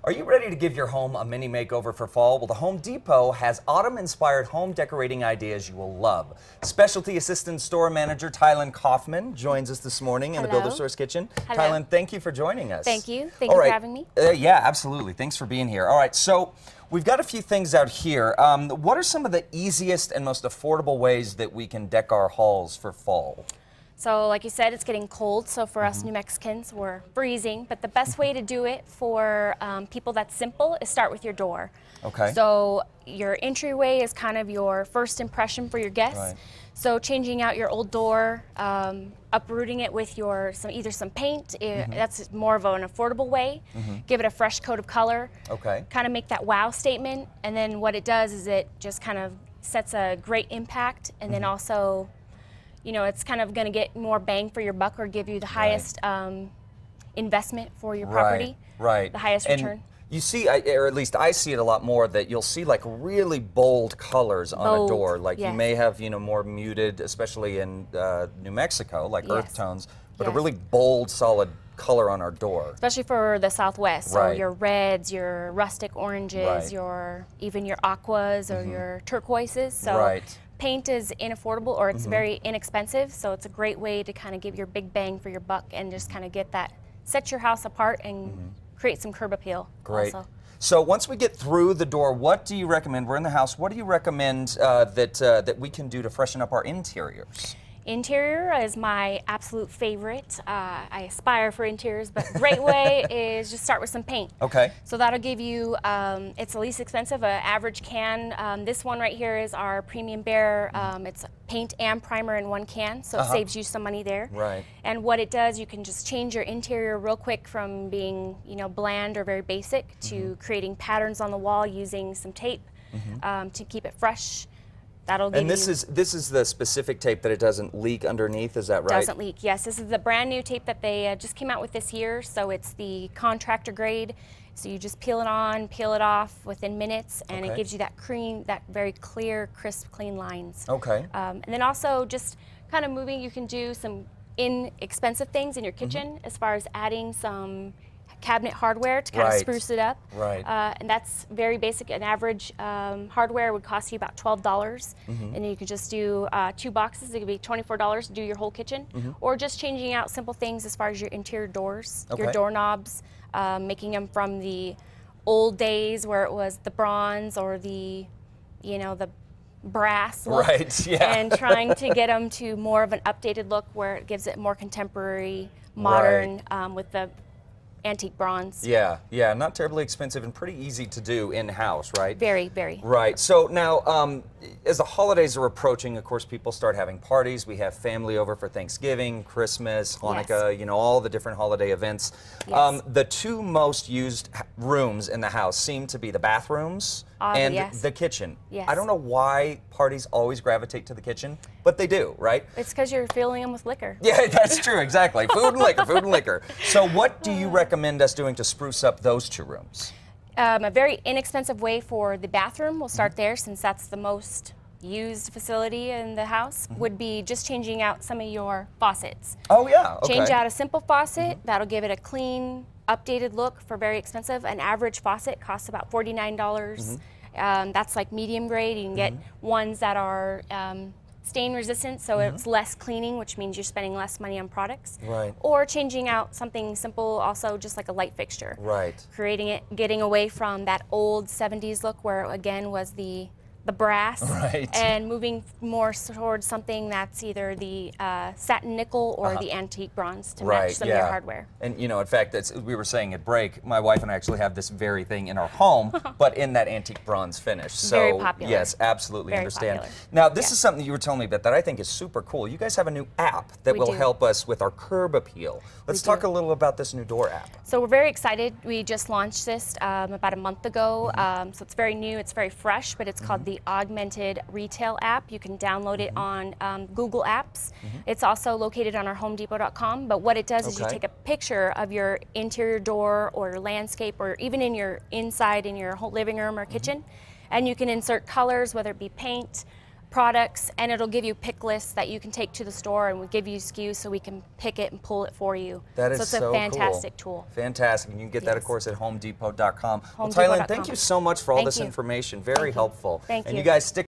Are you ready to give your home a mini makeover for fall? Well, the Home Depot has autumn-inspired home decorating ideas you will love. Specialty Assistant Store Manager Tylen Kaufman joins us this morning in the Builder Source Kitchen. Hello. Tylen, thank you for joining us. Thank you. Thank you for having me. Yeah, absolutely. Thanks for being here. All right, so we've got a few things out here. What are some of the easiest and most affordable ways that we can deck our halls for fall? So like you said, it's getting cold, so for us New Mexicans, we're freezing, but the best way to do it for people that's simple is start with your door. Okay. So your entryway is kind of your first impression for your guests. Right. So changing out your old door, uprooting it with either some paint, that's more of an affordable way. Give it a fresh coat of color. Okay. Kind of make that wow statement, and then what it does is it just kind of sets a great impact, and then also, you know, it's kind of going to get more bang for your buck or give you the highest investment for your property. Right. The highest and return. You see, or at least I see it a lot more, that you'll see like really bold colors on a door. Like you may have, you know, more muted, especially in New Mexico, like earth tones, but a really bold, solid color on our door. Especially for the Southwest. So Right. your reds, your rustic oranges, Right. even your aquas or your turquoises. So Right. paint is inaffordable, or it's very inexpensive, so it's a great way to kind of give your big bang for your buck and just kind of set your house apart and create some curb appeal. Great. Also. So once we get through the door, what do you recommend? We're in the house. What do you recommend that we can do to freshen up our interiors? Interior is my absolute favorite. I aspire for interiors, but great way is just start with some paint. Okay. So that'll give you, it's the least expensive, an average can. This one right here is our Premium Bear. It's paint and primer in one can, so it saves you some money there. Right. And what it does, you can just change your interior real quick from being, you know, bland or very basic to creating patterns on the wall using some tape to keep it fresh. That'll give And this is the specific tape that it doesn't leak underneath, is that right? Doesn't leak, yes. This is the brand new tape that they just came out with this year, so it's the contractor grade. So you just peel it on, peel it off within minutes, and it gives you that very clear, crisp, clean lines. Okay. And then also just kind of moving, you can do some inexpensive things in your kitchen as far as adding some cabinet hardware to kind of spruce it up. Right. And that's very basic. An average hardware would cost you about $12. And then you could just do 2 boxes. It could be $24 to do your whole kitchen. Or just changing out simple things as far as your interior doors, your doorknobs, making them from the old days where it was the bronze or the, you know, the brass look. Right, yeah. And trying to get them to more of an updated look where it gives it more contemporary, modern, with the antique bronze. Yeah, yeah, not terribly expensive and pretty easy to do in-house, right? Very, very. Right. So now, as the holidays are approaching, of course, people start having parties. We have family over for Thanksgiving, Christmas, Hanukkah, you know, all the different holiday events. Yes. The 2 most used rooms in the house seem to be the bathrooms and the kitchen. Yes. I don't know why parties always gravitate to the kitchen, but they do, right? It's because you're filling them with liquor. Yeah, that's true, exactly. Food and liquor, food and liquor. So what do you recommend us doing to spruce up those 2 rooms? A very inexpensive way for the bathroom, we'll start there since that's the most used facility in the house, would be just changing out some of your faucets. Oh yeah, okay. Change out a simple faucet, that'll give it a clean, updated look for very expensive. An average faucet costs about $49. That's like medium grade. You can get ones that are stain resistant, so it's less cleaning, which means you're spending less money on products. Right. Or changing out something simple, also just like a light fixture. Right. Creating it, getting away from that old 70s look where again was the brass, and moving more towards something that's either the satin nickel or the antique bronze to match some of your hardware. And you know, in fact, we were saying at break, my wife and I actually have this very thing in our home, but in that antique bronze finish. So very popular. Yes, absolutely Very understand. popular. Now, this is something you were telling me about that I think is super cool. You guys have a new app that will help us with our curb appeal. Let's talk a little about this new door app. So we're very excited. We just launched this about a month ago. So it's very new, it's very fresh, but it's called the Augmented Retail app. You can download it on Google Apps. It's also located on our HomeDepot.com, but what it does is you take a picture of your interior door or your landscape or even in your inside in your whole living room or kitchen, and you can insert colors, whether it be paint, products, and it'll give you pick lists that you can take to the store, and we'll give you SKUs so we can pick it and pull it for you. That is so it's a fantastic tool. Fantastic. And you can get that, of course, at HomeDepot.com. Well, Tylynn, thank you so much for all this information. Very helpful. Thank you. And you guys stick